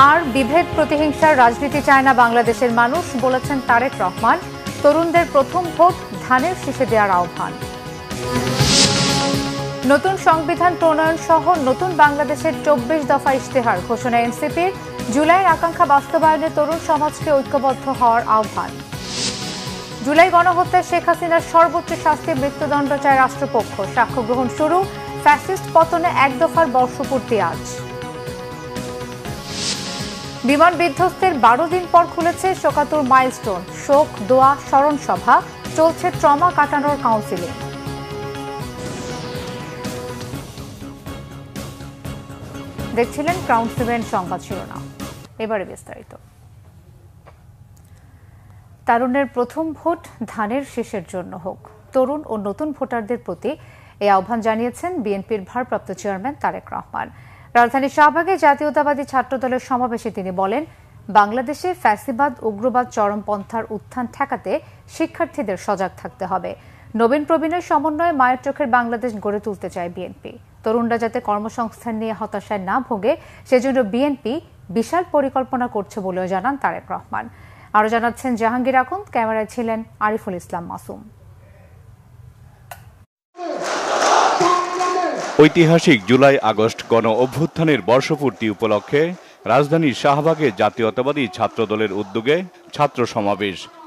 আর বিভেদ প্রতিহিংসার রাজনীতি চায় না বাংলাদেশের মানুষ, বলেছেন তারেক রহমান। তরুণদের প্রথম ভোট ধানের শীষে দেওয়ার আহ্বান। নতুন সংবিধান প্রণয়ন সহ নতুন বাংলাদেশের ২৪ দফা ইশতেহার ঘোষণা এনসিপির। জুলাইয়ের আকাঙ্ক্ষা বাস্তবায়নে তরুণ সমাজকে ঐক্যবদ্ধ হওয়ার আহ্বান। জুলাই গণহত্যায় শেখ হাসিনার সর্বোচ্চ শাস্তি মৃত্যুদণ্ড চায় রাষ্ট্রপক্ষ। সাক্ষ্য গ্রহণ শুরু। ফ্যাসিস্ট পতনে ১ দফার বর্ষপূর্তি আজ। বিমান বিধ্বস্তের ১২ দিন পর খুলেছে শোকাতুর মাইলস্টোন। শোক, দোয়া, স্মরণ সভা চলছে। ট্রমা কাটানোর কাউন্সিলিং। দেখছিলেন ক্রাউন 7 সংবাদ শিরোনাম। এবারে বিস্তারিত। তারুণের প্রথম ভোট ধানের শীষের জন্য হোক, তরুণ ও নতুন ভোটারদের প্রতি এই আহ্বান জানিয়েছেন বিএনপির ভারপ্রাপ্ত চেয়ারম্যান তারেক রহমান। রাজধানীর শাহবাগে জাতীয়তাবাদী ছাত্রদলের সমাবেশে তিনি বলেন, বাংলাদেশে ফ্যাসিবাদ, উগ্রবাদ, চরমপন্থার উত্থান ঠেকাতে শিক্ষার্থীদের সজাগ থাকতে হবে। নবীন প্রবীণের সমন্বয়ে মায়ের চোখের বাংলাদেশ গড়ে তুলতে চায় বিএনপি। তরুণরা যাতে কর্মসংস্থান নিয়ে হতাশায় না ভোগে, সেজন্য বিএনপি বিশাল পরিকল্পনা করছে বলেও জানান তারেক রহমান। আরও জানাচ্ছেন জাহাঙ্গীর আকুন। ক্যামেরায় ছিলেন আরিফুল ইসলাম মাসুম। ঐতিহাসিক জুলাই আগস্ট গণ অভ্যুত্থানের বর্ষপূর্তি উপলক্ষে রাজধানীর শাহবাগে জাতীয়তাবাদী ছাত্রদলের উদ্যোগে ছাত্র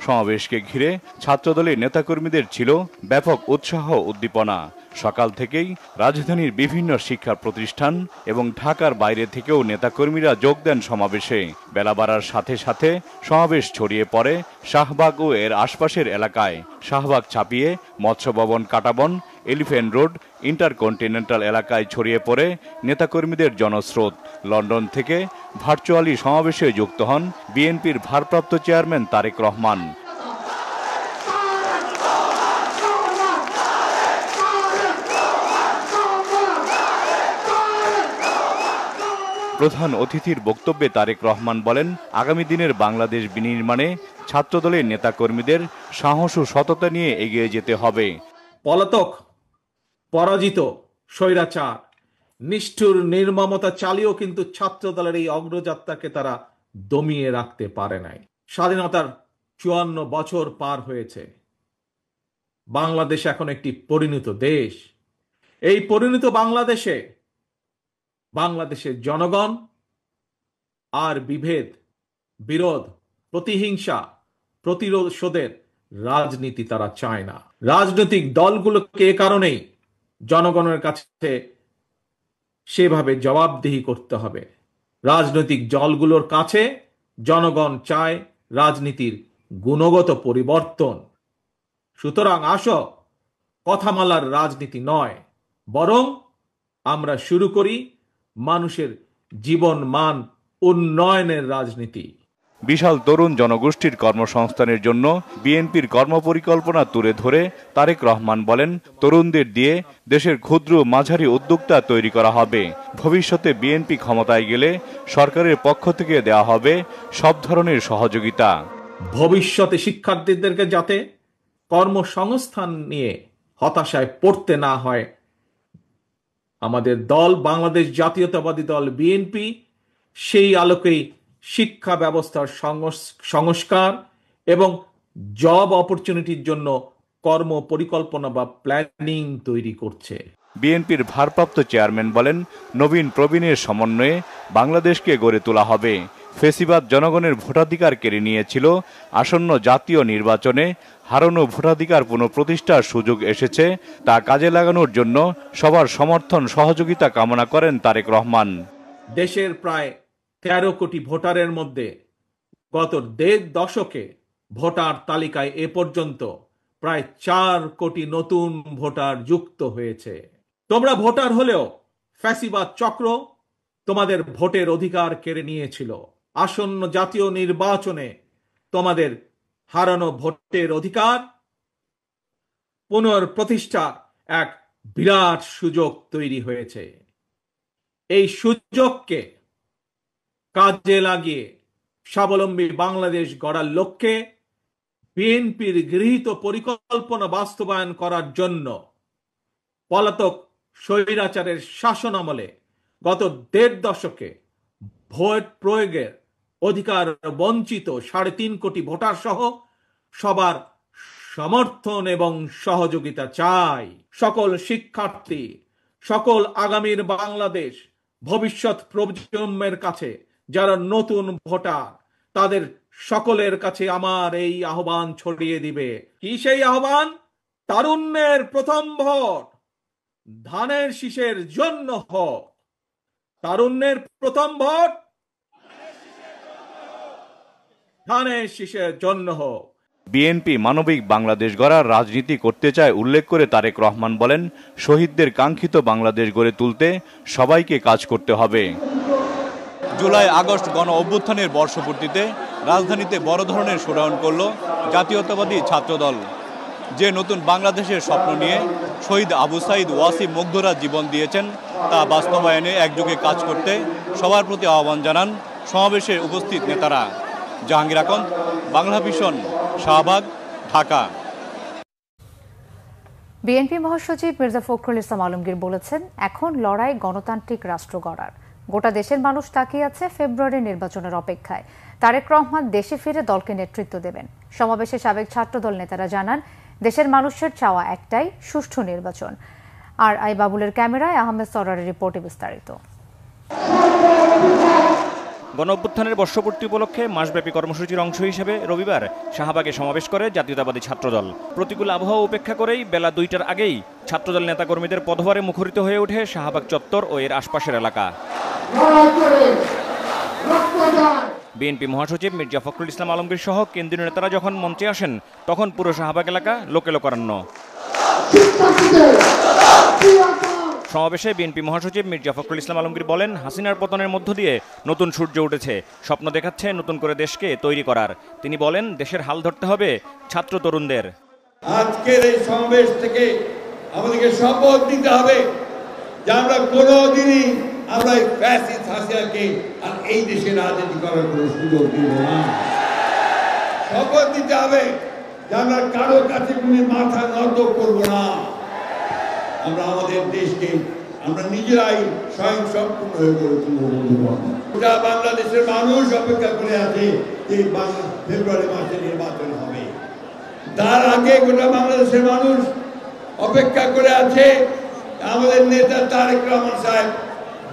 সমাবেশকে ঘিরে ছাত্রদলের নেতাকর্মীদের ছিল ব্যাপক উৎসাহ উদ্দীপনা। সকাল থেকেই রাজধানীর বিভিন্ন শিক্ষা প্রতিষ্ঠান এবং ঢাকার বাইরে থেকেও নেতাকর্মীরা যোগ দেন সমাবেশে। বেলা বাড়ার সাথে সাথে সমাবেশ ছড়িয়ে পড়ে শাহবাগ ও এর আশপাশের এলাকায়। শাহবাগ ছাপিয়ে মৎস্য ভবন, কাঁটাবন, এলিফ্যান্ট রোড, ইন্টারকন্টিনেন্টাল এলাকায় ছড়িয়ে পড়ে নেতাকর্মীদের জনস্রোত। লন্ডন থেকে ভার্চুয়ালি সমাবেশে যুক্ত হন বিএনপির ভারপ্রাপ্ত চেয়ারম্যান তারেক রহমান। প্রধান অতিথির বক্তব্যে তারেক রহমান বলেন, আগামী দিনের বাংলাদেশ বিনির্মাণে ছাত্রদলের নেতাকর্মীদের সাহস ও সততা নিয়ে এগিয়ে যেতে হবে। পলাতক, পরাজিত, স্বৈরাচার, নিষ্ঠুর নির্মমতা চালিয়েও কিন্তু ছাত্রদলের এই অগ্রযাত্রাকে তারা দমিয়ে রাখতে পারে নাই। স্বাধীনতার ৫৪ বছর পার হয়েছে। বাংলাদেশ এখন একটি পরিণত দেশ। এই পরিণত বাংলাদেশে বাংলাদেশের জনগণ আর বিভেদ, বিরোধ, প্রতিহিংসা, প্রতিশোধের রাজনীতি তারা চায় না। রাজনৈতিক দলগুলোকে এ কারণেই জনগণের কাছে সেভাবে জবাবদিহি করতে হবে। রাজনৈতিক দলগুলোর কাছে জনগণ চায় রাজনীতির গুণগত পরিবর্তন। সুতরাং আসো, কথামালার রাজনীতি নয়, বরং আমরা শুরু করি মানুষের জীবন মান উন্নয়নের রাজনীতি। বিশাল তরুণ জনগোষ্ঠীর কর্মসংস্থানের জন্য বিএনপির কর্মপরিকল্পনা তুলে ধরে তারেক রহমান বলেন, তরুণদের দিয়ে দেশের ক্ষুদ্র মাঝারি উদ্যোক্তা তৈরি করা হবে। ভবিষ্যতে বিএনপি ক্ষমতায় গেলে সরকারের পক্ষ থেকে দেওয়া হবে সব ধরনের সহযোগিতা। ভবিষ্যতে শিক্ষার্থীদেরকে যাতে কর্মসংস্থান নিয়ে হতাশায় পড়তে না হয়, আমাদের দল বাংলাদেশ জাতীয়তাবাদী দল বিএনপি সেই আলোকেই শিক্ষা ব্যবস্থার সংস্কার এবং জব অপরচুনিটির জন্য কর্ম পরিকল্পনা বা প্ল্যানিং তৈরি করছে। বিএনপির ভারপ্রাপ্ত চেয়ারম্যান বলেন, নবীন প্রবীণের সমন্বয়ে বাংলাদেশকে গড়ে তোলা হবে। ফেসিবাদ জনগণের ভোটাধিকার কেড়ে নিয়েছিল। আসন্ন জাতীয় নির্বাচনে হারানো ভোটাধিকার পুনঃপ্রতিষ্ঠার সুযোগ এসেছে। তা কাজে লাগানোর জন্য সবার সমর্থন সহযোগিতা কামনা করেন তারেক রহমান। দেশের প্রায় ১৩ কোটি ভোটারের মধ্যে গত ১.৫ দশকে ভোটার তালিকায় এ পর্যন্ত প্রায় ৪ কোটি নতুন ভোটার যুক্ত হয়েছে। তোমরা ভোটার হলেও ফ্যাসিবাদ চক্র তোমাদের ভোটের অধিকার কেড়ে নিয়েছিল। আসন্ন জাতীয় নির্বাচনে তোমাদের হারানো ভোটের অধিকার পুনঃপ্রতিষ্ঠার এক বিরাট সুযোগ তৈরি হয়েছে। এই সুযোগকে কাজে লাগিয়ে স্বাবলম্বী বাংলাদেশ গড়ার লক্ষ্যে বিএনপির গৃহীত পরিকল্পনা বাস্তবায়ন করার জন্য পলাতক স্বৈরাচারের শাসন আমলে গত ১.৫ দশকে ভোট প্রয়োগের অধিকার বঞ্চিত 3.5 কোটি ভোটার সহ সবার সমর্থন এবং সহযোগিতা চাই। সকল শিক্ষার্থী, সকল আগামীর বাংলাদেশ ভবিষ্যৎ প্রজন্মের কাছে যারা নতুন ভোটার, তাদের সকলের কাছে আমার এই আহ্বান ছড়িয়ে দিবে। কি সেই আহ্বান? তারুণ্যের প্রথম ভোট ধানের শীষের জন্য হোক। তারুণ্যের প্রথম ভোট ধানের শীষের জন্য হোক। বিএনপি মানবিক বাংলাদেশ গড়ার রাজনীতি করতে চায় উল্লেখ করে তারেক রহমান বলেন, শহীদদের কাঙ্ক্ষিত বাংলাদেশ গড়ে তুলতে সবাইকে কাজ করতে হবে। জুলাই আগস্ট গণ অভ্যুত্থানের বর্ষপূর্তিতে রাজধানীতে বড় ধরনের শোডাউন করল জাতীয়তাবাদী ছাত্রদল। যে নতুন বাংলাদেশের স্বপ্ন নিয়ে শহীদ আবু সাইদ ওয়াসিম মুগ্ধরা জীবন দিয়েছেন তা বাস্তবায়নে একযোগে কাজ করতে সবার প্রতি আহ্বান জানান সমাবেশে উপস্থিত নেতারা। জাহাঙ্গীর আকন্দ, বাংলা ভিশন, শাহবাগ, ঢাকা। বিএনপি মহাসচিব মির্জা ফখরুল ইসলাম আলমগীর বলেছেন, এখন লড়াই গণতান্ত্রিক রাষ্ট্র গড়ার। গোটা দেশের মানুষ তাকিয়ে আছে ফেব্রুয়ারির নির্বাচনের অপেক্ষায়। তারেক রহমান দেশে ফিরে দলকে নেতৃত্ব দেবেন। সমাবেশে সাবেক ছাত্রদল নেতারা জানান, দেশের মানুষের চাওয়া একটাই, সুষ্ঠু নির্বাচন। আর আই বাবুলের ক্যামেরায় আহমেদ সরারের রিপোর্টে বিস্তারিত। গণঅভ্যুত্থানের বর্ষপূর্তি উপলক্ষে মাসব্যাপী কর্মসূচির অংশ হিসেবে রবিবার শাহবাগে সমাবেশ করে জাতীয়তাবাদী ছাত্রদল। প্রতিকূল আবহাওয়া উপেক্ষা করেই বেলা 2টার আগেই ছাত্রদল নেতাকর্মীদের পদভারে মুখরিত হয়ে ওঠে শাহবাগ চত্বর ও এর আশপাশের এলাকা। বিএনপি মহাসচিব মির্জা ফখরুল ইসলাম আলমগীর সহ কেন্দ্রীয় নেতারা যখন মঞ্চে আসেন, তখন পুরো শাহবাগ এলাকা লোকে লোকারণ্য। সমাবেশে বিএনপি মহাসচিব মির্জা ফখরুল ইসলাম আলমগীর বলেন, হাসিনার পতনের মধ্য দিয়ে নতুন সূর্য উঠেছে, স্বপ্ন দেখাচ্ছে নতুন করে দেশকে তৈরি করার। তিনি বলেন, দেশের হাল ধরতে হবে ছাত্র তরুণদের। আজকের এই সমাবেশ থেকে আমাদেরকে শপথ নিতে হবে যে আমরা কোনোদিনই আমরা এই ফ্যাসিস্ট হাসিনাকে আর এই দেশে রাজনীতি করার কোনো সুযোগ দিব না। শপথ নিতে হবে যে আমরা কারো কাছে কোনো মাথা নত করব না। আমরা আমাদের দেশকে আমরা নিজেরাই স্বয়ং সম্পূর্ণ হয়ে গড়ে তুলব। গোটা বাংলাদেশের মানুষ অপেক্ষা করে আছে যে ফেব্রুয়ারি মাসে নির্বাচন হবে। তার আগে গোটা বাংলাদেশের মানুষ অপেক্ষা করে আছে আমাদের নেতা তারেক রহমান সাহেব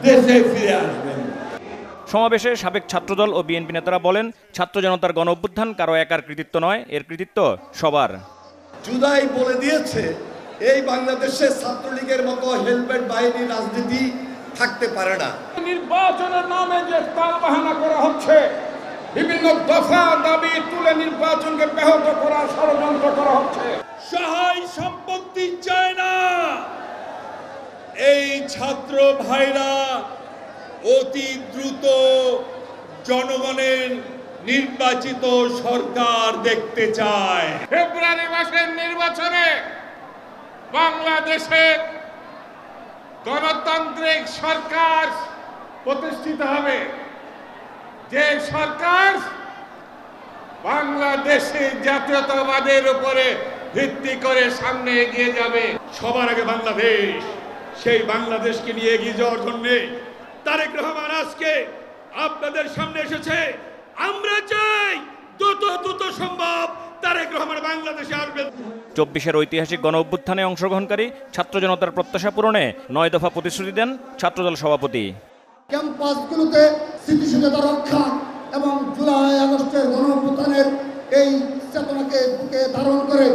দেশে ফিরে আসবেন। সমাবেশে সাবেক ছাত্রদল ও বিএনপি নেতারা বলেন, ছাত্র জনতার গণ অভ্যুত্থান কারো একার কৃতিত্ব নয়, এর কৃতিত্ব সবার। জুলাই বলে দিয়েছে, এই বাংলাদেশে ছাত্রলীগের মতো হেলমেট বাহিনী রাজনীতি থাকতে পারে না। নির্বাচনের নামে যে তালবাহানা করা হচ্ছে, বিভিন্ন দফা দাবি তুলে নির্বাচনকে ব্যাহত করার ষড়যন্ত্র করা হচ্ছে। সহায় সম্পত্তি চায় না। এই ছাত্র ভাইরা অতি দ্রুত জনগণের নির্বাচিত সরকার দেখতে চায়। ফেব্রুয়ারি মাসের নির্বাচনে বাংলাদেশে গণতান্ত্রিক সরকার প্রতিষ্ঠিত হবে, যে সরকার বাংলাদেশে জাতীয়তাবাদের উপরে ভিত্তি করে সামনে এগিয়ে যাবে। সবার আগে বাংলাদেশ, সেই বাংলাদেশকে নিয়ে এগিয়ে যাওয়ার জন্য তারেক রহমান আজকে আপনাদের সামনে এসেছে। আমরা চাই দ্রুত সম্ভব তারেক রহমান বাংলাদেশে আসবেন। 24-এর ঐতিহাসিক গণ অভ্যুত্থানে অংশগ্রহণকারী ছাত্র জনতার প্রত্যাশা পূরণে 9 দফা প্রতিশ্রুতি দেন ছাত্রদল সভাপতি। ক্যাম্পাসগুলোতে স্থিতিশীলতা রক্ষা এবং জুলাই আগস্টের গণ অভ্যুত্থানের এই চেতনাকে বুকে ধারণ করে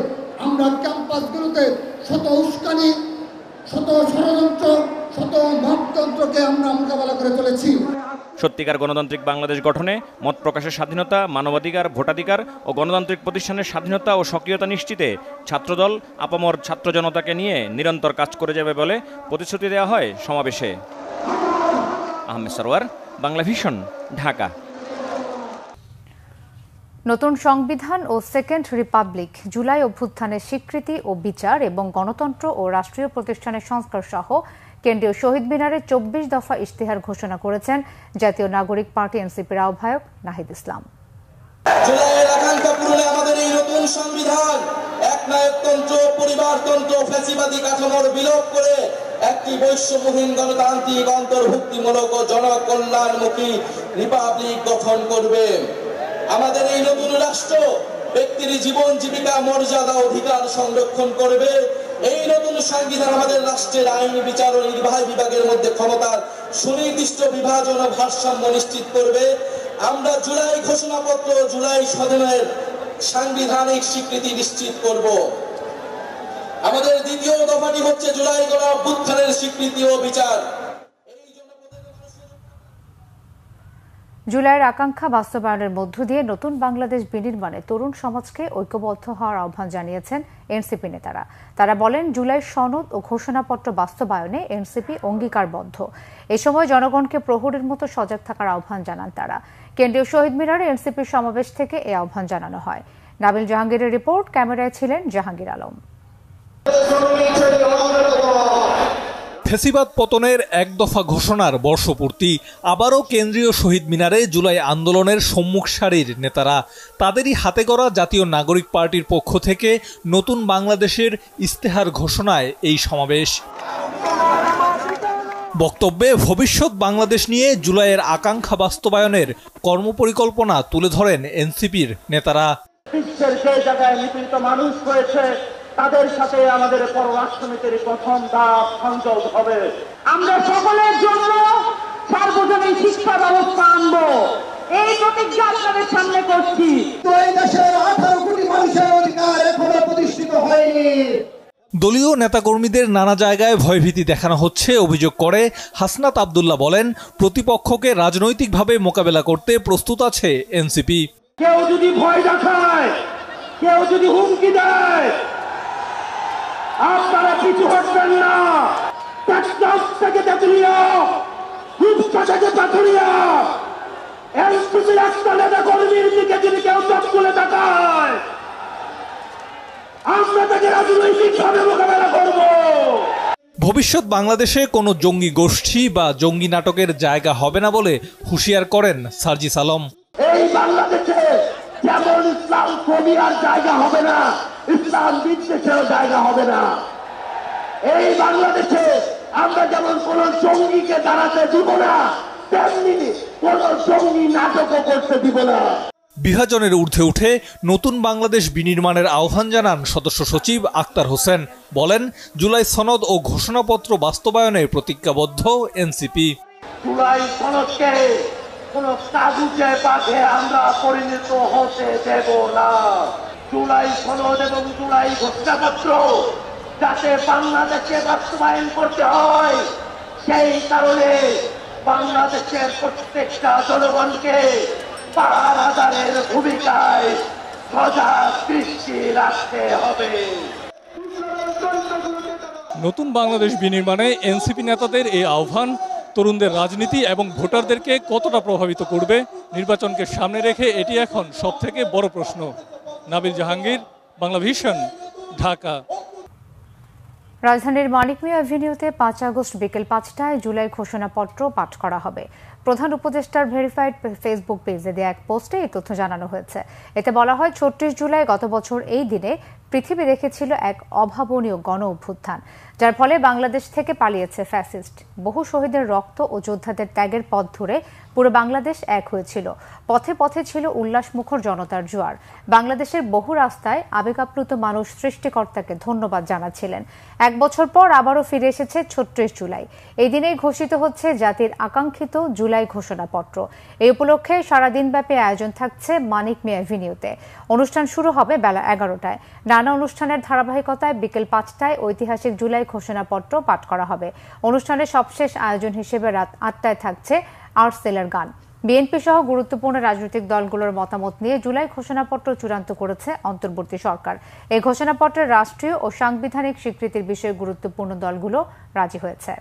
আমরা ক্যাম্পাসগুলোতে শত উস্কানি, শত ষড়যন্ত্র, শত মাপতন্ত্রকে আমরা মোকাবেলা করে চলেছি। সত্যিকার গণতান্ত্রিক বাংলাদেশ গঠনে মত প্রকাশের স্বাধীনতা, মানবাধিকার, ভোটাধিকার ও গণতান্ত্রিক প্রতিষ্ঠানের স্বাধীনতা ও সক্রিয়তা নিশ্চিতে ছাত্রদল আপামর ছাত্র জনতাকে নিয়ে নিরন্তর কাজ করে যাবে বলে প্রতিশ্রুতি দেওয়া হয় সমাবেশে। আহমেদ সরওয়ার, বাংলা ভিশন, ঢাকা। নতুন সংবিধান ও সেকেন্ড রিপাবলিক, জুলাই অভ্যুত্থানের স্বীকৃতি ও বিচার এবং গণতন্ত্র ও রাষ্ট্রীয় প্রতিষ্ঠানের সংস্কার সহ কেন্দ্রীয় শহীদ মিনারে 24 দফা ইশতেহার ঘোষণা করেছেন জাতীয় নাগরিক পার্টি এনসিপির আহ্বায়ক নাহিদ ইসলাম। জুলাইয়ের আকাঙ্ক্ষা পূরণে আমাদের এই নতুন সংবিধান একনায়কতন্ত্র, পরিবারতন্ত্র, ফ্যাসিবাদী কাঠামোর বিলোপ করে একটি বৈষম্যহীন গণতান্ত্রিক অন্তর্ভুক্তিমূলক ও জনকল্যাণমুখী রিপাবলিক গঠন করবে। আমাদের এই নতুন রাষ্ট্র ব্যক্তির জীবন জীবিকা মর্যাদা অধিকার সংরক্ষণ করবে। এই নতুন সংবিধান আমাদের রাষ্ট্রের আইন বিচার ও নির্বাহী বিভাগের মধ্যে ক্ষমতার সুনির্দিষ্ট বিভাজন ও ভারসাম্য নিশ্চিত করবে। আমরা জুলাই ঘোষণাপত্র জুলাই সদনের সাংবিধানিক স্বীকৃতি নিশ্চিত করব। আমাদের দ্বিতীয় দফাটি হচ্ছে জুলাই গণঅভ্যুত্থানের স্বীকৃতি ও বিচার। জুলাইয়ের আকাঙ্ক্ষা বাস্তবায়নের মধ্য দিয়ে নতুন বাংলাদেশ বিনির্মাণে তরুণ সমাজকে ঐক্যবদ্ধ হওয়ার আহ্বান জানিয়েছেন এনসিপি নেতারা। তারা বলেন, জুলাই সনদ ও ঘোষণাপত্র বাস্তবায়নে এনসিপি অঙ্গীকারবদ্ধ। এ সময় জনগণকে প্রহরীর মতো সজাগ থাকার আহ্বান জানান তারা। কেন্দ্রীয় শহীদ মিনারে এনসিপির সমাবেশ থেকে এই আহ্বান জানানো হয়। নাবিল জাহাঙ্গীরের রিপোর্ট, ক্যামেরায় ছিলেন জাহাঙ্গীর আলম। ফ্যাসিবাদ পতনের এক দফা ঘোষণার বর্ষপূর্তি, আবারও কেন্দ্রীয় শহীদ মিনারে জুলাই আন্দোলনের সম্মুখ সারির নেতারা। তাদেরই হাতে গড়া জাতীয় নাগরিক পার্টির পক্ষ থেকে নতুন বাংলাদেশের ইস্তেহার ঘোষণায় এই সমাবেশ। বক্তব্যে ভবিষ্যৎ বাংলাদেশ নিয়ে জুলাইয়ের আকাঙ্ক্ষা বাস্তবায়নের কর্মপরিকল্পনা তুলে ধরেন এনসিপির নেতারা। বিশ্বের যে জায়গায় নিপীড়িত মানুষ হয়েছে তাদের সাথে আমাদের পররাষ্ট্রনীতির প্রথম ধাপ সংযোগ হবে। আমরা সকলের জন্য সার্বজনীন শিক্ষা ব্যবস্থা আনবো, এই প্রতিজ্ঞা আপনাদের সামনে করছি। তো এই দেশের 18 কোটি মানুষের অধিকার এখনো প্রতিষ্ঠিত হয়নি। দলীয় নেতাকর্মীদের নানা জায়গায় ভয়ভীতি দেখানো হচ্ছে অভিযোগ করে হাসনাত আব্দুল্লাহ বলেন, প্রতিপক্ষকে রাজনৈতিকভাবে মোকাবেলা করতে প্রস্তুত আছে এনসিপি। কেউ যদি ভয় দেখায়, কেউ যদি হুমকি দেয়, আপনারা কিছু হচ্ছেন না। টেকনাফ থেকে তেঁতুলিয়া, রূপসা থেকে পাথুরিয়া, এনসিপির একটা নেতা কর্মীর দিকে যদি কেউ চোখ তুলে তাকায়, আমরা তাকে রাজনৈতিকভাবে মোকাবেলা করব। ভবিষ্যৎ বাংলাদেশে কোনো জঙ্গি গোষ্ঠী বা জঙ্গি নাটকের জায়গা হবে না বলে হুঁশিয়ার করেন সার্জিস আলম। এই বাংলাদেশে যেমন ইসলাম ফোবিয়ার জায়গা হবে না, ইসলাম বিদ্বেষের জায়গা হবে না। এই বাংলাদেশে আমরা যেমন কোন জঙ্গিকে দাঁড়াতে দিব না, তেমনি কোন জঙ্গি নাটকও করতে দিব না। বিভাজনের ঊর্ধ্বে উঠে নতুন বাংলাদেশ বিনির্মাণের আহ্বান জানান সদস্য সচিব আক্তার হোসেন। বলেন, জুলাই সনদ ও ঘোষণাপত্র বাস্তবায়নে প্রতিজ্ঞাবদ্ধ এনসিপি। জুলাই সনদকে কোন কাগজে বাঁধে আমরা পরিণত হতে দেব না। জুলাই সনদ এবং জুলাই ঘোষণাপত্র যাতে বাংলাদেশে বাস্তবায়ন করতে হয়, সেই কারণে বাংলাদেশের প্রত্যেকটা জনগণকে পাহারাদারের ভূমিকায় সজাগ দৃষ্টি রাখতে হবে। নতুন বাংলাদেশ বিনির্মাণে এনসিপি নেতাদের এই আহ্বান তরুণদের রাজনীতি এবং ভোটারদেরকে কতটা প্রভাবিত করবে, নির্বাচনকে সামনে রেখে এটি এখন সবথেকে বড় প্রশ্ন। নাবিল জাহাঙ্গীর, বাংলা ভিশন, ঢাকা। রাজধানীর মানিক মিয়া এভিনিউতে 5 আগস্ট বিকেল 5টায় জুলাই ঘোষণাপত্র পাঠ করা হবে। প্রধান উপদেষ্টার ভেরিফাইড ফেসবুক পেজে দেয়া এক পোস্টে এই তথ্য জানানো হয়েছে। এতে বলা হয়, ৩৬ জুলাই গত বছর এই দিনে পৃথিবী দেখেছিল এক অভাবনীয় গণ অভ্যুত্থান, যার ফলে বাংলাদেশ থেকে পালিয়েছে ফ্যাসিস্ট। বহু শহীদের রক্ত ও যোদ্ধাদের ত্যাগের পথ ধরে পুরো বাংলাদেশ এক হয়েছিল। পথে পথে ছিল উল্লাসমুখর জনতার জোয়ার। বাংলাদেশের বহু রাস্তায় আবেগাপ্লুত মানুষ সৃষ্টিকর্তাকে ধন্যবাদ জানাচ্ছিলেন। এক বছর পর আবারও ফিরে এসেছে ৩৬ জুলাই। এই দিনেই ঘোষিত হচ্ছে জাতির আকাঙ্ক্ষিত জুলাই ঘোষণাপত্র। এই উপলক্ষে সারাদিনব্যাপী আয়োজন থাকছে মানিক মিয়া এভিনিউতে। অনুষ্ঠান শুরু হবে বেলা 11টায়। নানা অনুষ্ঠানের ধারাবাহিকতায় বিকেল 5টায় ঐতিহাসিক জুলাই ঘোষণাপত্র পাঠ করা হবে। অনুষ্ঠানের সবশেষ আয়োজন হিসেবে রাত 8টায় থাকছে আর্টসেলের গান। বিএনপি সহ গুরুত্বপূর্ণ রাজনৈতিক দলগুলোর মতামত নিয়ে জুলাই ঘোষণাপত্র চূড়ান্ত করেছে অন্তর্বর্তী সরকার। এই ঘোষণাপত্রের রাষ্ট্রীয় ও সাংবিধানিক স্বীকৃতির বিষয়ে গুরুত্বপূর্ণ দলগুলো রাজি হয়েছে।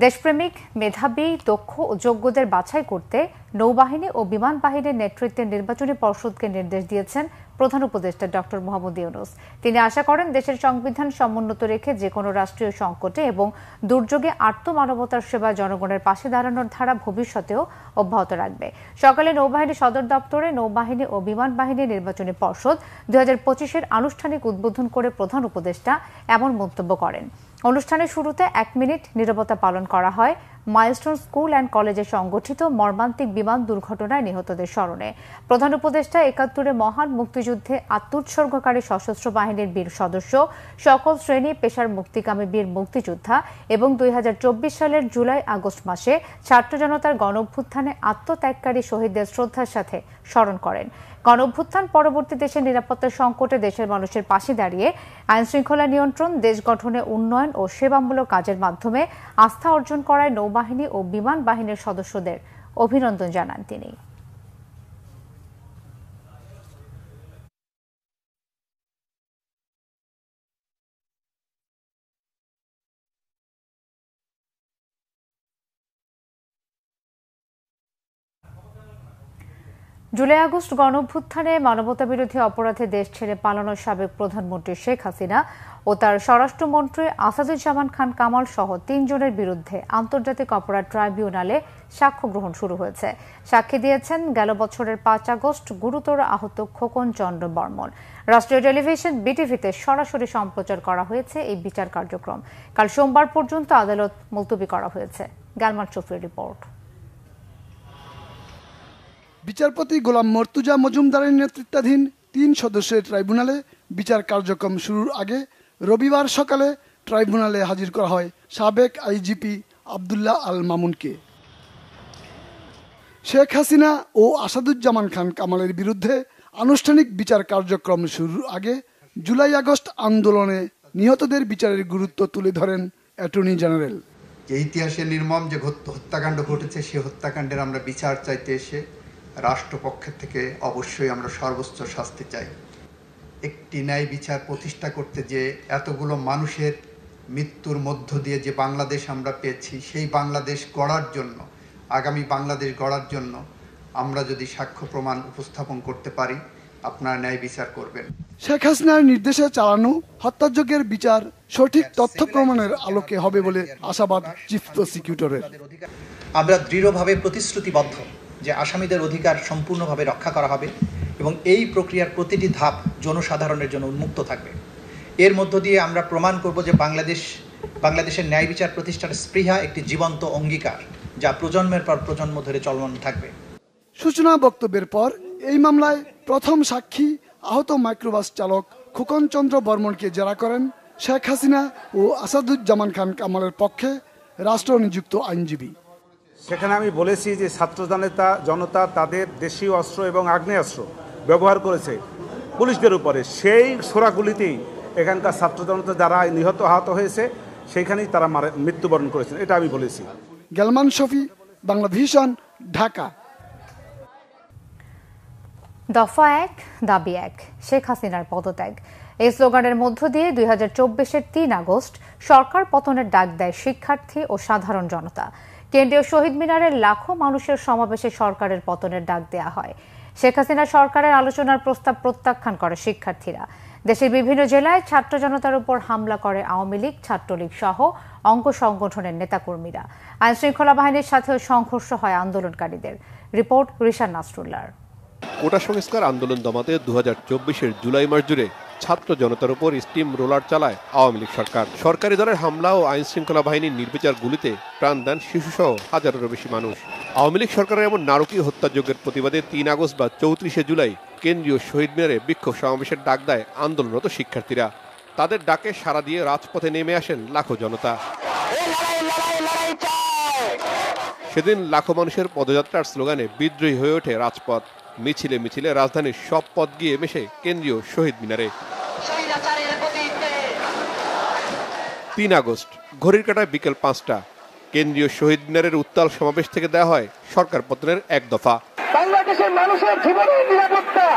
দেশপ্রেমিক, মেধাবী, দক্ষ ও যোগ্যদের বাছাই করতে নৌবাহিনী ও বিমান বাহিনীর নেতৃত্বে নির্বাচনী পর্ষদকে নির্দেশ দিয়েছেন প্রধান উপদেষ্টা ডক্টর মোহাম্মদ ইউনূস। তিনি আশা করেন, দেশের সংবিধান সমুন্নত রেখে যে কোনো রাষ্ট্রীয় সংকটে এবং দুর্যোগে আর্তমানবতার সেবা জনগণের পাশে দাঁড়ানোর ধারা ভবিষ্যতেও অব্যাহত রাখবে। সকালে নৌবাহিনী সদর দপ্তরে নৌবাহিনী ও বিমান বাহিনীর নির্বাচনী পর্ষদ 2025-এর আনুষ্ঠানিক উদ্বোধন করে প্রধান উপদেষ্টা এমন মন্তব্য করেন। অনুষ্ঠানের শুরুতে 1 মিনিট নীরবতা পালন করা হয় মাইলস্টোন স্কুল অ্যান্ড কলেজে সংগঠিত মর্মান্তিক বিমান দুর্ঘটনায় নিহতদের স্মরণে। প্রধান উপদেষ্টা ৭১ মহান মুক্তিযুদ্ধে আত্মোৎসর্গকারী সশস্ত্র বাহিনীর বীর সদস্য, সকল শ্রেণী পেশার মুক্তিকামী বীর মুক্তিযোদ্ধা এবং ২০২৪ সালের জুলাই আগস্ট মাসে ছাত্র জনতার গণঅভ্যুত্থানে আত্মত্যাগকারী শহীদদের শ্রদ্ধার সাথে স্মরণ করেন। গণঅভ্যুত্থান পরবর্তী দেশের নিরাপত্তা সংকটে দেশের মানুষের পাশে দাঁড়িয়ে আইনশৃঙ্খলা নিয়ন্ত্রণ, দেশ গঠনে উন্নয়ন ও সেবামূলক কাজের মাধ্যমে আস্থা অর্জন করায় নৌবাহিনী ও বিমান বাহিনীর সদস্যদের অভিনন্দন জানান তিনি। জুলাই আগস্ট গণঅভ্যুত্থানে মানবতাবিরোধী অপরাধে দেশ ছেড়ে পালানো সাবেক প্রধানমন্ত্রী শেখ হাসিনা ও তার স্বরাষ্ট্রমন্ত্রী আসাদুজ্জামান খান কামাল সহ 3 জনের বিরুদ্ধে আন্তর্জাতিক অপরাধ ট্রাইব্যুনালে সাক্ষ্য গ্রহণ শুরু হয়েছে। সাক্ষী দিয়েছেন গেল বছরের 5 আগস্ট গুরুতর আহত খোকন চন্দ্র বর্মন। রাষ্ট্রীয় টেলিভিশন বিটিভিতে সরাসরি সম্প্রচার করা হয়েছে এই বিচার কার্যক্রম। কাল সোমবার পর্যন্ত আদালত মুলতবি করা হয়েছে। গালমান শফির রিপোর্ট। বিচারপতি গোলাম মর্তুজা মজুমদারের নেতৃত্বাধীন 3 সদস্যের ট্রাইব্যুনালে বিচার কার্যক্রম শুরুর আগে রবিবার সকালে ট্রাইব্যুনালে হাজির করা হয় সাবেক আইজিপি আব্দুল্লাহ আল মামুনকে। শেখ হাসিনা ও আসাদুজ্জামান খান কামালের বিরুদ্ধে আনুষ্ঠানিক বিচার কার্যক্রম শুরুর আগে জুলাই আগস্ট আন্দোলনে নিহতদের বিচারের গুরুত্ব তুলে ধরেন অ্যাটর্নি জেনারেল। যে ইতিহাসে নির্মম যে হত্যাকাণ্ড ঘটেছে, সেই হত্যাকাণ্ডের আমরা বিচার চাইতে এসে রাষ্ট্রপক্ষের থেকে অবশ্যই আমরা সর্বোচ্চ শাস্তি চাই। একটি ন্যায় বিচার প্রতিষ্ঠা করতে যে এতগুলো মানুষের মৃত্যুর মধ্য দিয়ে যে বাংলাদেশ আমরা পেয়েছি, সেই বাংলাদেশ গড়ার জন্য, আগামী বাংলাদেশ গড়ার জন্য আমরা যদি সাক্ষ্য প্রমাণ উপস্থাপন করতে পারি, আপনারা ন্যায় বিচার করবেন। শেখ হাসিনার নির্দেশে চালানো হত্যাযজ্ঞের বিচার সঠিক তথ্য প্রমাণের আলোকে হবে বলে আশাবাদ চিফ প্রসিকিউটরের। আমরা দৃঢ়ভাবে প্রতিশ্রুতিবদ্ধ যে আসামিদের অধিকার সম্পূর্ণভাবে রক্ষা করা হবে এবং এই প্রক্রিয়ার প্রতিটি ধাপ জনসাধারণের জন্য উন্মুক্ত থাকবে। এর মধ্য দিয়ে আমরা প্রমাণ করব যে বাংলাদেশের ন্যায় বিচার প্রতিষ্ঠার স্পৃহা একটি জীবন্ত অঙ্গীকার, যা প্রজন্মের পর প্রজন্ম ধরে চলমান থাকবে। সূচনা বক্তব্যের পর এই মামলায় প্রথম সাক্ষী আহত মাইক্রোবাস চালক খোকন চন্দ্র বর্মনকে জেরা করেন শেখ হাসিনা ও আসাদুজ্জামান খান কামালের পক্ষে রাষ্ট্র নিযুক্ত আইনজীবী। সেখানে আমি বলেছি যে ছাত্র জনতা তাদের দেশীয় অস্ত্র এবং আগ্নেয়াস্ত্র ব্যবহার করেছে পুলিশদের উপরে। সেই ছোড়াগুলিতেই এখানকার ছাত্র জনতা যারা নিহত আহত হয়েছে সেইখানেই তারা মৃত্যুবরণ করেছেন, এটা আমি বলেছি। গালমান শফি, বাংলা ভিশন, ঢাকা। দফা 1 দাবি 1, শেখ হাসিনার পদত্যাগ। এই স্লোগানের মধ্য দিয়ে 2024-এর 3 আগস্ট সরকার পতনের ডাক দেয় শিক্ষার্থী ও সাধারণ জনতা। কেন্দ্রীয় শহীদ মিনারের লাখো মানুষের সমাবেশে সরকারের পতনের ডাক দেয়া হয়। শেখ হাসিনা সরকারের আলোচনার প্রস্তাব প্রত্যাখ্যান করে শিক্ষার্থীরা। দেশের বিভিন্ন জেলায় ছাত্র জনতার উপর হামলা করে আওয়ামী লীগ, ছাত্রলীগ সহ অঙ্গ সংগঠনের নেতাকর্মীরা। আইনশৃঙ্খলা বাহিনীর সাথেও সংঘর্ষ হয় আন্দোলনকারীদের। রিপোর্ট রিশান নাসরুল্লাহর। কোটা সংস্কার আন্দোলন দমাতে 2024-এর জুলাই মাস জুড়ে ছাত্র জনতার উপর স্টিম রোলার চালায় আওয়ামী লীগ সরকার। সরকারি দলের হামলা ও আইন শৃঙ্খলা বাহিনীর নির্বিচার গুলিতে প্রাণ দেন শিশুসহ হাজারেরও বেশি মানুষ। আওয়ামী লীগ সরকারের এমন নারকীয় হত্যাযজ্ঞের প্রতিবাদে 3 আগস্ট বা 34শে জুলাই কেন্দ্রীয় শহীদ মিনারে বিক্ষোভ সমাবেশের ডাক দেয় আন্দোলনরত শিক্ষার্থীরা। তাদের ডাকে সাড়া দিয়ে রাজপথে নেমে আসেন লাখো জনতা। সেদিন লাখো মানুষের পদযাত্রার স্লোগানে বিদ্রোহী হয়ে ওঠে রাজপথ। মিছিলে মিছিলে রাজধানীর সব পথ গিয়ে মেশে কেন্দ্রীয় শহীদ মিনারে। 3 আগস্ট ঘড়ির কাঁটায় বিকেল 5টা কেন্দ্রীয় শহীদ মিনারের উত্তাল সমাবেশ থেকে দেওয়া হয় সরকার পতনের 1 দফা। বাংলাদেশের মানুষের জীবনের নিরাপত্তা,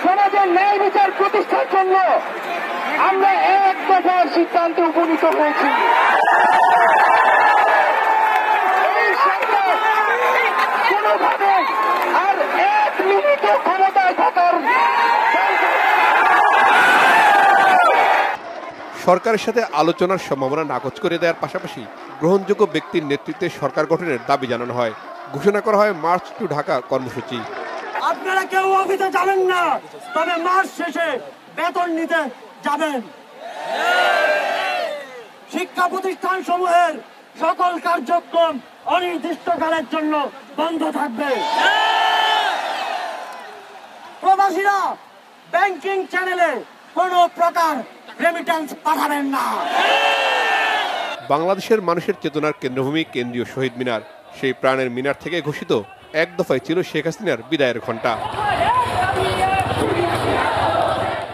সমাজের ন্যায় বিচার প্রতিষ্ঠার জন্য আমরা 1 দফার সিদ্ধান্তে উপনীত হয়েছি। এই সরকার কোনোভাবে আর 1 মিনিটও ক্ষমতায় থাকার সরকারের সাথে আলোচনার সম্ভাবনা নাকচ করে দেওয়ার পাশাপাশি গ্রহণযোগ্য ব্যক্তির নেতৃত্বে সরকার গঠনের দাবি জানানো হয়। ঘোষণা করা হয় মার্চ টু ঢাকা কর্মসূচি। আপনারা কেউ অফিসে যাবেন না, তবে মাস শেষে বেতন নিতে যাবেন। শিক্ষা প্রতিষ্ঠান সমূহের সকল কার্যক্রম অনির্দিষ্টকালের জন্য বন্ধ থাকবে। প্রবাসীরা ব্যাংকিং চ্যানেলে কোনো প্রকার রেমিটেন্স পাঠাবেন না। বাংলাদেশের মানুষের চেতনার কেন্দ্রভূমি কেন্দ্রীয় শহীদ মিনার, সেই প্রাণের মিনার থেকে ঘোষিত এক দফায় ছিল শেখ হাসিনার বিদায়ের ঘণ্টা।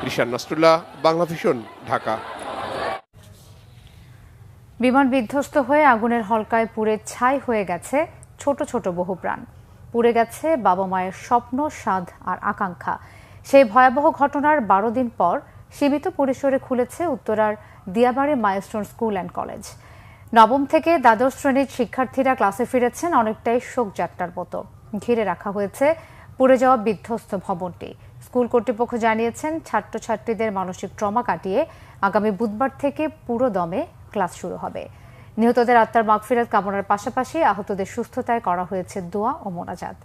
রিশান নাসরুল্লাহ, বাংলা ভিশন, ঢাকা। বিমান বিধ্বস্ত হয়ে আগুনের হলকায় পুড়ে ছাই হয়ে গেছে ছোট ছোট বহু প্রাণ। পুড়ে গেছে বাবা মায়ের স্বপ্ন, সাধ আর আকাঙ্ক্ষা। সেই ভয়াবহ ঘটনার 12 দিন পর সীমিত পরিসরে খুলেছে উত্তরার Diabari milestone school and college. নবম থেকে দ্বাদশ শ্রেণীর শিক্ষার্থীরা ক্লাসে ফিরেছেন অনেকটাই শোকযাত্রার মতো। ঘিরে রাখা হয়েছে পুড়ে যাওয়া বিধ্বস্ত ভবনটি। স্কুল কর্তৃপক্ষ জানিয়েছেন, ছাত্রছাত্রীদের মানসিক ট্রমা কাটিয়ে আগামী বুধবার থেকে পুরো দমে ক্লাস শুরু হবে। নিহতদের আত্মার মাগফিরাত কামনার পাশাপাশি আহতদের সুস্থতায় করা হয়েছে দোয়া ও মোনাজাত।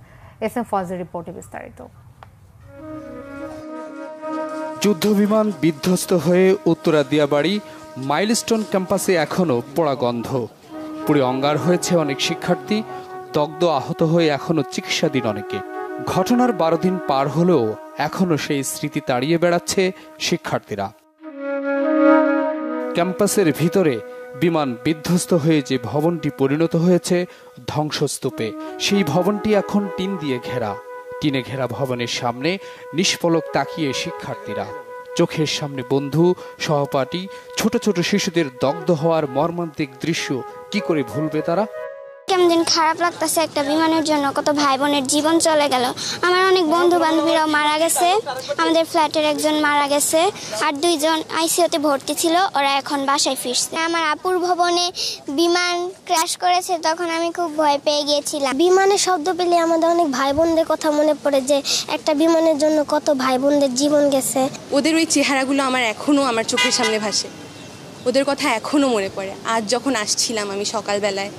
এসএম ফজলের রিপোর্টে বিস্তারিত। যুদ্ধবিমান বিধ্বস্ত হয়ে উত্তরা দিয়াবাড়ি মাইলস্টোন ক্যাম্পাসে এখনও পোড়া গন্ধ। পুড়ে অঙ্গার হয়েছে অনেক শিক্ষার্থী, দগ্ধ আহত হয়ে এখনও চিকিৎসাধীন অনেকে। ঘটনার 12 দিন পার হলেও এখনও সেই স্মৃতি তাড়িয়ে বেড়াচ্ছে শিক্ষার্থীরা। ক্যাম্পাসের ভিতরে বিমান বিধ্বস্ত হয়ে যে ভবনটি পরিণত হয়েছে ধ্বংসস্তূপে, সেই ভবনটি এখন টিন দিয়ে ঘেরা। টিনে ঘেরা ভবনের সামনে নিষ্পলক তাকিয়ে শিক্ষার্থীরা। চোখের সামনে বন্ধু, সহপাঠী, ছোট ছোট শিশুদের দগ্ধ হওয়ার মর্মান্তিক দৃশ্য কি করে ভুলবে তারা? কেমন দিন খারাপ লাগতেছে, একটা বিমানের জন্য কত ভাই বোনের জীবন চলে গেল। আমার অনেক বন্ধু বান্ধবীরাও মারা গেছে, আমাদের ফ্ল্যাটের একজন মারা গেছে, আর 2 জন আইসিইউতে ভর্তি ছিল, ওরা এখন বাসায় ফিরছে। আমার আপুর ভবনে বিমান ক্র্যাশ করেছে, তখন আমি খুব ভয় পেয়ে গিয়েছিলাম। বিমানের শব্দ পেলে আমাদের অনেক ভাই বোনদের কথা মনে পড়ে, যে একটা বিমানের জন্য কত ভাই বোনদের জীবন গেছে। ওদের ওই চেহারাগুলো আমার এখনো আমার চোখের সামনে ভাসে, ওদের কথা এখনো মনে পড়ে। আজ যখন আসছিলাম আমি সকালবেলায়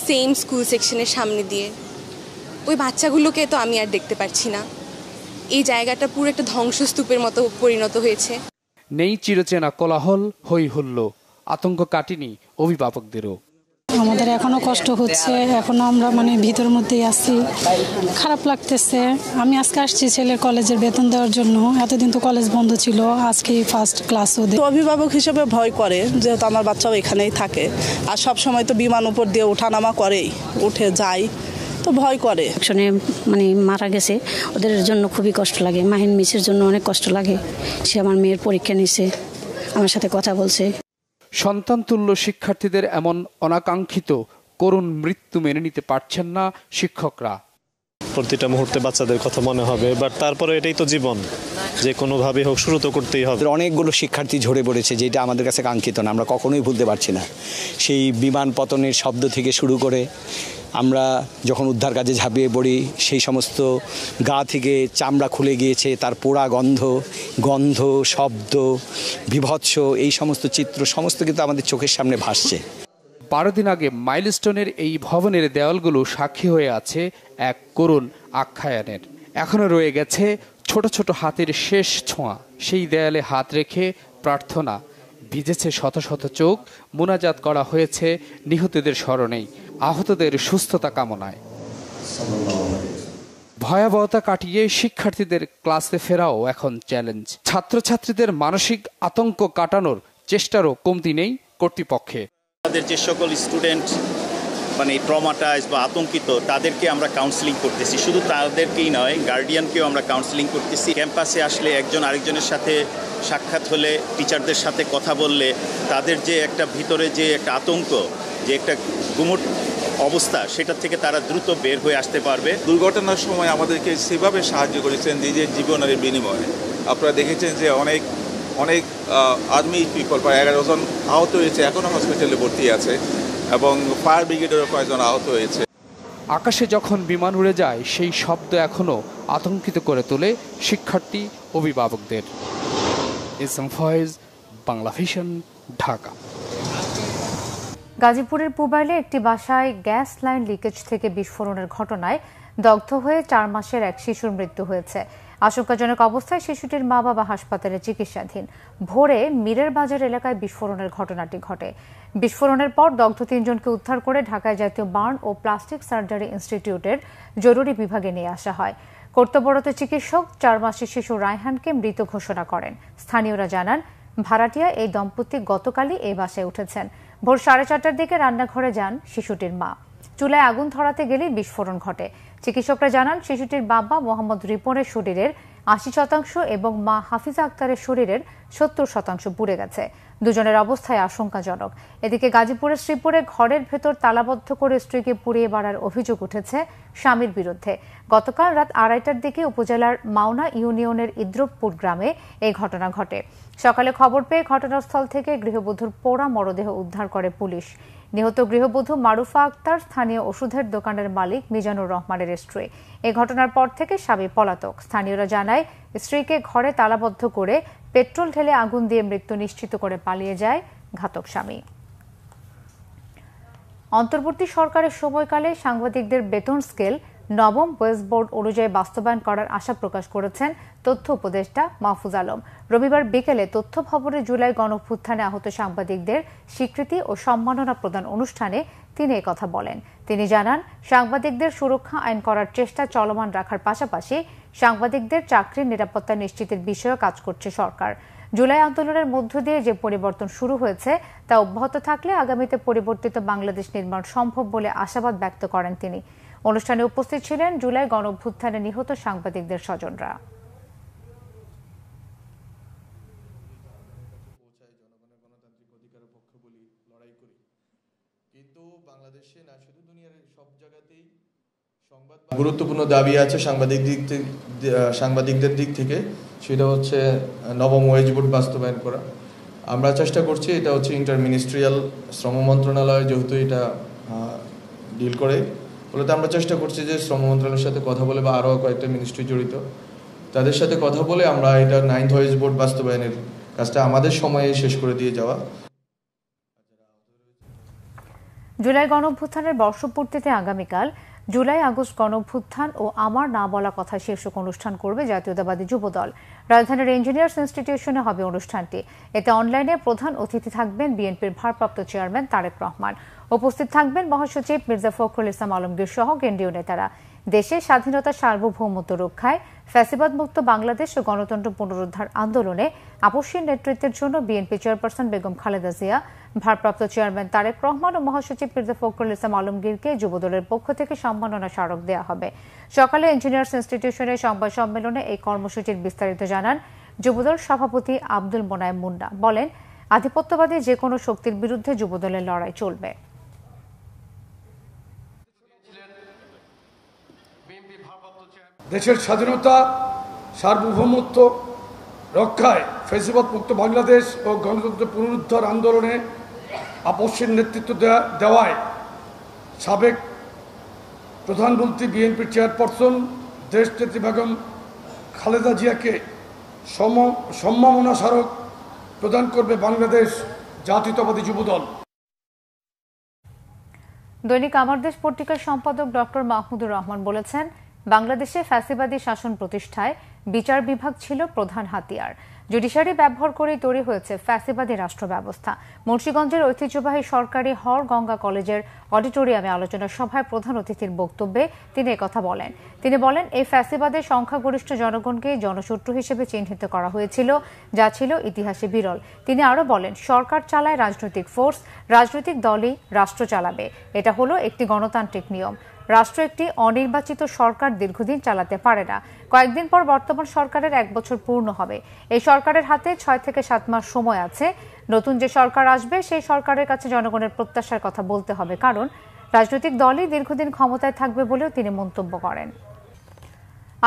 সেম স্কুল সেকশনের সামনে দিয়ে, ওই বাচ্চাগুলোকে তো আমি আর দেখতে পাচ্ছি না। এই জায়গাটা পুরো একটা ধ্বংসস্তূপের মতো পরিণত হয়েছে। নেই চিরচেনা কোলাহল, হই হুল্লো, আতঙ্ক কাটেনি অভিভাবকদেরও। আমাদের এখনো কষ্ট হচ্ছে, এখনো আমরা ভিতরের মধ্যেই আছি, খারাপ লাগতেছে। আমি আজকে আসছি ছেলের কলেজের বেতন দেওয়ার জন্য, এতদিন তো কলেজ বন্ধ ছিল, আজকে ফার্স্ট ক্লাস। ওদের অভিভাবক হিসেবে ভয় করে, যেহেতু আমার বাচ্চাও এখানেই থাকে, আর সব সময় তো বিমান উপর দিয়ে ওঠানামা করেই, উঠে যায়, তো ভয় করে। মারা গেছে, ওদের জন্য খুবই কষ্ট লাগে। মাহিন মিসের জন্য অনেক কষ্ট লাগে। সে আমার মেয়ের পরীক্ষা নিছে, আমার সাথে কথা বলছে। সন্তানতুল্য শিক্ষার্থীদের এমন অনাকাঙ্ক্ষিত করুণ মৃত্যু মেনে নিতে পারছেন না শিক্ষকরা। প্রতিটা মুহূর্তে বাচ্চাদের কথা মনে হবে, বাট তারপরে এটাই তো জীবন, যে কোনোভাবে হোক শুরু তো করতেই হবে। অনেকগুলো শিক্ষার্থী ঝরে পড়েছে, যেটা আমাদের কাছে কাঙ্ক্ষিত না, আমরা কখনোই ভুলতে পারছি না। সেই বিমান পতনের শব্দ থেকে শুরু করে আমরা যখন উদ্ধার কাজে ঝাঁপিয়ে পড়ি, সেই সমস্ত গা থেকে চামড়া খুলে গিয়েছে, তার পোড়া গন্ধ, শব্দ, বিভৎস, এই সমস্ত চিত্র সমস্ত কিন্তু আমাদের চোখের সামনে ভাসছে। 12 দিন আগে মাইলস্টোনের এই ভবনের দেওয়ালগুলো সাক্ষী হয়ে আছে এক করুণ আখ্যায়নের। এখনো রয়ে গেছে ছোট ছোট হাতের শেষ ছোঁয়া। সেই দেয়ালে হাত রেখে প্রার্থনা, ভিজেছে শত শত চোখ, মোনাজাত করা হয়েছে নিহতদের স্মরণেই, আহতদের সুস্থতা কামনায়। ভয়াবহতা কাটিয়ে শিক্ষার্থীদের ক্লাসে ফেরাও এখন চ্যালেঞ্জ। ছাত্রছাত্রীদের মানসিক আতঙ্ক কাটানোর চেষ্টারও কমতি নেই কর্তৃপক্ষে। আমাদের যে সকল স্টুডেন্ট ট্রমাটাইজ বা আতঙ্কিত, তাদেরকে আমরা কাউন্সেলিং করতেছি। শুধু তাদেরকেই নয়, গার্ডিয়ানকেও আমরা কাউন্সেলিং করতেছি। ক্যাম্পাসে আসলে একজন আরেকজনের সাথে সাক্ষাৎ হলে, টিচারদের সাথে কথা বললে, তাদের যে একটা ভিতরে যে একটা আতঙ্ক, যে একটা গুমট অবস্থা, সেটা থেকে তারা দ্রুত বের হয়ে আসতে পারবে। দুর্ঘটনার সময় আমাদেরকে সেভাবে সাহায্য করেছেন নিজের জীবনের বিনিময়ে। আপনারা দেখেছেন যে অনেক আর্মি পিপল, প্রায় 11 জন আহত হয়েছে, এখনও হসপিটালে ভর্তি আছে, এবং ফায়ার ব্রিগেডেরও কয়েকজন আহত হয়েছে। আকাশে যখন বিমান উড়ে যায়, সেই শব্দ এখনও আতঙ্কিত করে তোলে শিক্ষার্থী, অভিভাবকদের। এসএম ফয়েজ, বাংলা ভিশন, ঢাকা। গাজীপুরের পুবাইলে একটি বাসায় গ্যাস লাইন লিকেজ থেকে বিস্ফোরণের ঘটনায় দগ্ধ হয়ে 4 মাসের এক শিশুর মৃত্যু হয়েছে। আশঙ্কাজনক অবস্থায় শিশুটির মা বাবা হাসপাতালে চিকিৎসাধীন। ভোরে মীরের বাজার এলাকায় বিস্ফোরণের ঘটনাটি ঘটে। বিস্ফোরণের পর দগ্ধ 3 জনকে উদ্ধার করে ঢাকায় জাতীয় বার্ন ও প্লাস্টিক সার্জারি ইনস্টিটিউটের জরুরি বিভাগে নিয়ে আসা হয়। কর্তব্যরত চিকিৎসক 4 মাসের শিশু রায়হানকে মৃত ঘোষণা করেন। স্থানীয়রা জানান, ভাড়াটিয়া এই দম্পতি গতকালই এই বাসায় উঠেছেন। ভোর 4:30টার দিকে রান্নাঘরে যান শিশুটির মা। চুলায় আগুন ধরাতে গেলে বিস্ফোরণ ঘটে। চিকিৎসকরা জানান, শিশুটির বাবা মোহাম্মদ রিপনের শরীরের 80% এবং মা হাফিজা আক্তারের শরীরের 70% পুড়ে গেছে। দুজনের অবস্থায় আশঙ্কাজনক। এদিকে গাজীপুরের শ্রীপুরে ঘরের ভেতর তালাবদ্ধ করে স্ত্রীকে পুড়িয়ে মারার অভিযোগ উঠেছে স্বামীর বিরুদ্ধে। গতকাল রাত 2:30টার দিকে উপজেলার মাওনা ইউনিয়নের ইদ্রবপুর গ্রামে এই ঘটনা ঘটে। সকালে খবর পেয়ে ঘটনাস্থল থেকে গৃহবধূর পোড়া মরদেহ উদ্ধার করে পুলিশ। নিহত গৃহবধূ মারুফা আক্তার স্থানীয় ওষুধের দোকানের মালিক মিজানুর রহমানের স্ত্রী। এই ঘটনার পর থেকে স্বামী পলাতক। স্থানীয়রা জানায়, স্ত্রীকে ঘরে তালাবদ্ধ করে পেট্রোল ঢেলে আগুন দিয়ে মৃত্যু নিশ্চিত করে পালিয়ে যায় ঘাতক স্বামী। অন্তর্বর্তী সরকারের সময়কালে সাংবাদিকদের বেতন স্কেল নবম ওয়েজ বোর্ড অনুযায়ী বাস্তবায়ন করার আশা প্রকাশ করেছেন তথ্য উপদেষ্টা মাহফুজ আলম। রবিবার বিকেলে তথ্য ভবনে জুলাই গণঅভ্যুত্থানে আহত সাংবাদিকদের স্বীকৃতি ও সম্মাননা প্রদান অনুষ্ঠানে তিনি একথা বলেন। তিনি জানান, সাংবাদিকদের সুরক্ষা আইন করার চেষ্টা চলমান রাখার পাশাপাশি সাংবাদিকদের চাকরির নিরাপত্তা নিশ্চিতের বিষয়েও কাজ করছে সরকার। জুলাই আন্দোলনের মধ্য দিয়ে যে পরিবর্তন শুরু হয়েছে তা অব্যাহত থাকলে আগামীতে পরিবর্তিত বাংলাদেশ নির্মাণ সম্ভব বলে আশাবাদ ব্যক্ত করেন তিনি। অনুষ্ঠানে উপস্থিত ছিলেন জুলাই গণঅভ্যুত্থানে নিহত সাংবাদিকদের স্বজনরা। গুরুত্বপূর্ণ দাবি আছে সাংবাদিকদের দিক থেকে, সেটা হচ্ছে নবম ওয়েজ বোর্ড বাস্তবায়ন করা। আমরা চেষ্টা করছি, এটা হচ্ছে ইন্টার মিনিস্ট্রিয়াল, শ্রম মন্ত্রণালয় যেহেতু এটা ডিল করে, ফলে আমরা চেষ্টা করছি যে শ্রম মন্ত্রণালয়ের সাথে কথা বলে বা আরও কয়েকটা মিনিস্ট্রি জড়িত তাদের সাথে কথা বলে আমরা এটা 9th ওয়েজ বোর্ড বাস্তবায়নের কাজটা আমাদের সময়ে শেষ করে দিয়ে যাওয়া। জুলাই গণঅভ্যুত্থানের বর্ষপূর্তিতে আগামীকাল জুলাই আগস্ট গণঅভ্যুত্থান ও আমার না বলা কথা শীর্ষক অনুষ্ঠান করবে জাতীয়তাবাদী যুবদল। রাজধানীর ইঞ্জিনিয়ার্স ইনস্টিটিউশনে হবে অনুষ্ঠানটি। এতে অনলাইনে প্রধান অতিথি থাকবেন বিএনপির ভারপ্রাপ্ত চেয়ারম্যান তারেক রহমান। উপস্থিত থাকবেন মহাসচিব মির্জা ফখরুল ইসলাম আলমগীর সহ কেন্দ্রীয় নেতারা। দেশের স্বাধীনতা সার্বভৌমত্ব রক্ষায়, ফ্যাসিবাদ মুক্ত বাংলাদেশ ও গণতন্ত্র পুনরুদ্ধার আন্দোলনে আপসীর নেতৃত্বের জন্য বিএনপি চেয়ারপারসন বেগম খালেদা জিয়া, ভারপ্রাপ্ত চেয়ারম্যান তারেক রহমান ও মহাসচিব মির্জা ফখরুল ইসলাম আলমগীরকে যুবদলের পক্ষ থেকে সম্মাননা স্মারক দেওয়া হবে। সকালে ইঞ্জিনিয়ার্স ইনস্টিটিউশনের সংবাদ সম্মেলনে এই কর্মসূচির বিস্তারিত জানান যুবদল সভাপতি আব্দুল মোনায়েম মুন্না। বলেন, আধিপত্যবাদী যে কোনো শক্তির বিরুদ্ধে যুবদলের লড়াই চলবে। দেশের স্বাধীনতা সার্বভৌমত্ব রক্ষায়, ফ্যাসিবাদ মুক্ত বাংলাদেশ ও গণতন্ত্র পুনরুদ্ধার আন্দোলনে আপসীর নেতৃত্ব দেওয়ায় সাবেক প্রধানমন্ত্রী বিএনপির চেয়ারপারসন দেশনেত্রী বেগম খালেদা জিয়াকে সম্মাননা স্মারক প্রদান করবে বাংলাদেশ জাতীয়তাবাদী যুবদল। দৈনিক আমার দেশ পত্রিকার সম্পাদক ডক্টর মাহমুদুর রহমান বলেছেন, বাংলাদেশে ফ্যাসিবাদী শাসন প্রতিষ্ঠায় বিচার বিভাগ ছিল প্রধান হাতিয়ার। জুডিশিয়ারি ব্যবহার করে তৈরি হয়েছে ফ্যাসিবাদী রাষ্ট্র ব্যবস্থা। মুন্সিগঞ্জের ঐতিহ্যবাহী সরকারি হর গঙ্গা কলেজের অডিটোরিয়ামে আলোচনা সভায় প্রধান অতিথির বক্তব্যে তিনি একথা বলেন। তিনি বলেন, এই ফ্যাসিবাদের সংখ্যাগরিষ্ঠ জনগণকে জনশত্রু হিসেবে চিহ্নিত করা হয়েছিল, যা ছিল ইতিহাসে বিরল। তিনি আরও বলেন, সরকার চালায় রাজনৈতিক ফোর্স, রাজনৈতিক দলই রাষ্ট্র চালাবে। এটা হলো একটি গণতান্ত্রিক নিয়ম। রাষ্ট্র একটি অনির্বাচিত সরকার দীর্ঘদিন চালাতে পারে না। কয়েকদিন পর বর্তমান সরকারের 1 বছর পূর্ণ হবে। এই সরকারের হাতে 6 থেকে 7 মাস সময় আছে। নতুন যে সরকার আসবে সেই সরকারের কাছে জনগণের প্রত্যাশার কথা বলতে হবে, কারণ রাজনৈতিক দলই দীর্ঘদিন ক্ষমতায় থাকবে বলেও তিনি মন্তব্য করেন।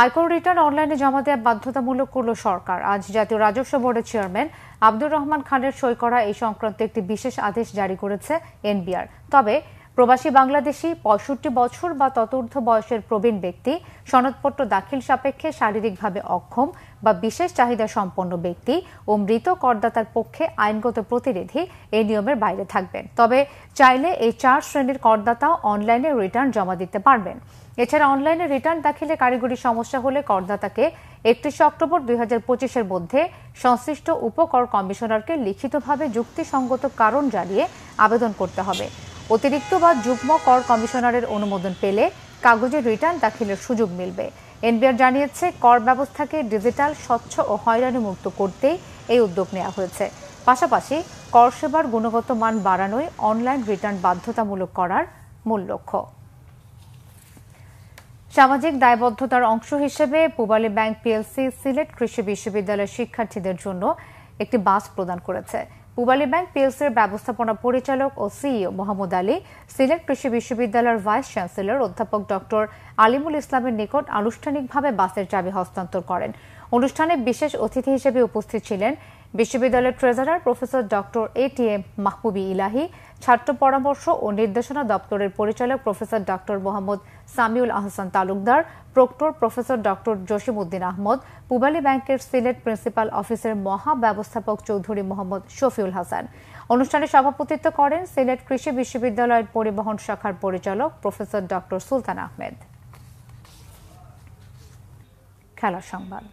আয়কর রিটার্ন অনলাইনে জমা দেওয়া বাধ্যতামূলক করল সরকার। আজ জাতীয় রাজস্ব বোর্ডের চেয়ারম্যান আব্দুর রহমান খানের সই করা এই সংক্রান্ত একটি বিশেষ আদেশ জারি করেছে এনবিআর। তবে প্রবাসী বাংলাদেশি 65 বছর বা ততোর্ধ্ব বয়সের প্রবীণ ব্যক্তি, সনদপত্র দাখিল সাপেক্ষে শারীরিকভাবে অক্ষম বা বিশেষ চাহিদা সম্পন্ন ব্যক্তি ও মৃত করদাতার পক্ষে আইনগত প্রতিনিধি এই নিয়মের বাইরে থাকবেন। তবে চাইলে এই 4 শ্রেণীর করদাতা অনলাইনে রিটার্ন জমা দিতে পারবেন। এছাড়া অনলাইনে রিটার্ন দাখিলে কারিগরি সমস্যা হলে করদাতাকে 31 অক্টোবর 2025-এর মধ্যে সংশ্লিষ্ট উপকর কমিশনারকে লিখিতভাবে যুক্তিসঙ্গত কারণ জানিয়ে আবেদন করতে হবে। অতিরিক্ত বা যুগ্ম কর কমিশনারের অনুমোদন পেলে কাগজে রিটার্ন দাখিলের সুযোগ মিলবে। এনবিআর জানিয়েছে, কর ব্যবস্থাকে ডিজিটাল, স্বচ্ছ ও হয়রানিমুক্ত করতেই এই উদ্যোগ নেওয়া হয়েছে। পাশাপাশি কর সেবার গুণগত মান বাড়ানোই অনলাইন রিটার্ন বাধ্যতামূলক করার মূল লক্ষ্য। সামাজিক দায়বদ্ধতার অংশ হিসেবে পূবালী ব্যাংক পিএলসি সিলেট কৃষি বিশ্ববিদ্যালয়ের শিক্ষার্থীদের জন্য একটি বাস প্রদান করেছে। পূবালী ব্যাংক পিএলসির ব্যবস্থাপনা পরিচালক ও সিইও মোহাম্মদ আলী সিলেট কৃষি বিশ্ববিদ্যালয়ের ভাইস চ্যান্সেলর অধ্যাপক ডক্টর আলিমুল ইসলামের নিকট আনুষ্ঠানিকভাবে বাসের চাবি হস্তান্তর করেন। অনুষ্ঠানে বিশেষ অতিথি হিসেবে উপস্থিত ছিলেন বিশ্ববিদ্যালয়ের treasurer professor doctor ATM Mahbubi Elahi, ছাত্র পরামর্শ ও নির্দেশনা দপ্তরের পরিচালক professor doctor Mohammad Samiul Ahsan Talukdar, proctor professor doctor Jasimuddin Ahmad, Pubali ব্যাংকের সিলেট প্রিন্সিপাল অফিসের মহাব্যবস্থাপক চৌধুরী মোহাম্মদ শফিউল হাসান। অনুষ্ঠানে সভাপতিত্ব করেন সিলেট কৃষি বিশ্ববিদ্যালয়ের পরিবহন শাখার পরিচালক প্রফেসর ডক্টর সুলতান আহমেদ। খেলার সংবাদ।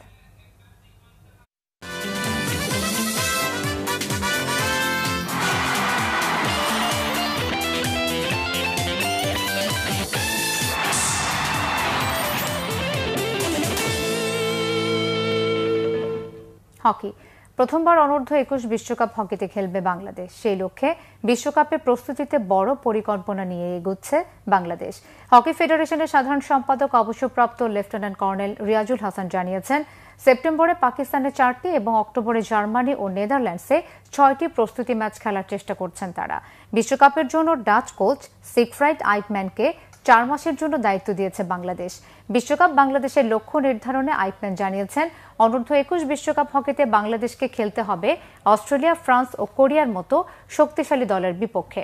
হকি। প্রথমবার অনূর্ধ্ব 21 বিশ্বকাপ হকিতে খেলবে বাংলাদেশ। সেই লক্ষ্যে বিশ্বকাপের প্রস্তুতিতে বড় পরিকল্পনা নিয়ে এগোচ্ছে বাংলাদেশ। হকি ফেডারেশনের সাধারণ সম্পাদক অবসরপ্রাপ্ত লেফটেন্যান্ট কর্নেল রিয়াজুল হাসান জানিয়েছেন, সেপ্টেম্বরে পাকিস্তানে 4টি এবং অক্টোবরে জার্মানি ও নেদারল্যান্ডসে 6টি প্রস্তুতি ম্যাচ খেলার চেষ্টা করছেন তারা। বিশ্বকাপের জন্য ডাচ কোচ সিগফ্রাইড আইকম্যানকে 4 মাসের জন্য দায়িত্ব দিয়েছে বাংলাদেশ। বিশ্বকাপ বাংলাদেশের লক্ষ্য নির্ধারণে আইকম্যান জানিয়েছেন, অনূর্ধ্ব 21 বিশ্বকাপ হকিতে বাংলাদেশকে খেলতে হবে অস্ট্রেলিয়া, ফ্রান্স ও কোরিয়ার মতো শক্তিশালী দলের বিপক্ষে।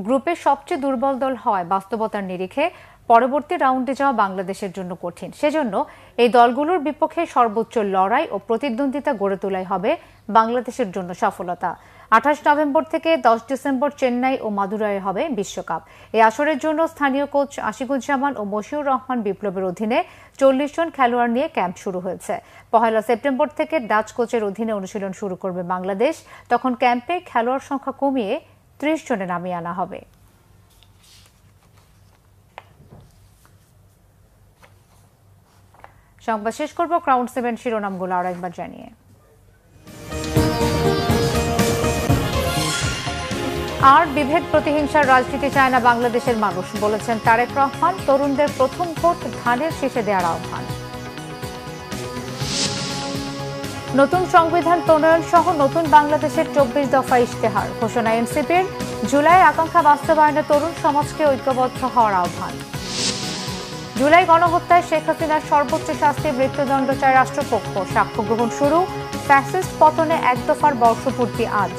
গ্রুপে সবচেয়ে দুর্বল দল হওয়ায় বাস্তবতার নিরিখে পরবর্তী রাউন্ডে যাওয়া বাংলাদেশের জন্য কঠিন। সেজন্য এই দলগুলোর বিপক্ষে সর্বোচ্চ লড়াই ও প্রতিদ্বন্দ্বিতা গড়ে তোলাই হবে বাংলাদেশের জন্য সফলতা। 28 নভেম্বর থেকে 10 ডিসেম্বর চেন্নাই ও মাদুরাইয়ে হবে বিশ্বকাপ। এই আসরের জন্য স্থানীয় কোচ আশিকুজ্জামান ও মশিউর রহমান বিপ্লবের অধীনে 40 জন খেলোয়াড় নিয়ে ক্যাম্প শুরু হয়েছে। 1 সেপ্টেম্বর থেকে ডাচ কোচের অধীনে অনুশীলন শুরু করবে বাংলাদেশ। তখন ক্যাম্পে খেলোয়াড় সংখ্যা কমিয়ে 30 জনে নামিয়ে আনা হবে। সংবাদ শেষ করব ক্রাউন 7 শিরোনামগুলো আর একবার জানিয়ে। আর বিভেদ প্রতিহিংসার রাজনীতি চায় না বাংলাদেশের মানুষ, বলেছেন তারেক রহমান। তরুণদের প্রথম ভোট ধানের শীষে দেওয়ার আহ্বান। নতুন সংবিধান প্রণয়ন সহ নতুন বাংলাদেশের 24 দফা ইশতেহার ঘোষণা এনসিপির। জুলাই আকাঙ্ক্ষা বাস্তবায়নে তরুণ সমাজকে ঐক্যবদ্ধ হওয়ার আহ্বান। জুলাই গণহত্যায় শেখ হাসিনার সর্বোচ্চ শাস্তি মৃত্যুদণ্ড চায় রাষ্ট্রপক্ষ। সাক্ষ্য গ্রহণ শুরু। ফ্যাসিস্ট পতনে 1 দফার বর্ষপূর্তি আজ।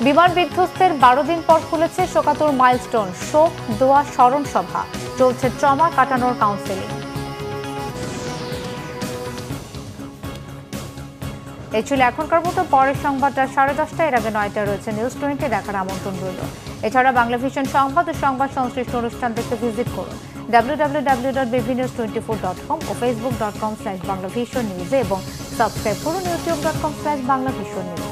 বিমান বিধ্বস্তের 12 দিন পর খুলেছে শোকাতুর মাইলস্টোন। শোক, দোয়া, স্মরণ সভা। চলছে ট্রমা কাটানোর কাউন্সেলিং। এই ছিল এখনকার মতো। পরের সংবাদটা 10:30। এর আগে 9টায় রয়েছে নিউজ 20 দেখার আমন্ত্রণ রইল। এছাড়া বাংলা ভিশন সংবাদ ও সংবাদ সংশ্লিষ্ট অনুষ্ঠান দেখতে ভিজিট করুন www.bvnews24.com ও facebook.com/banglavisionnews এবং সাবস্ক্রাইব করুন youtube.com/banglavisionnews।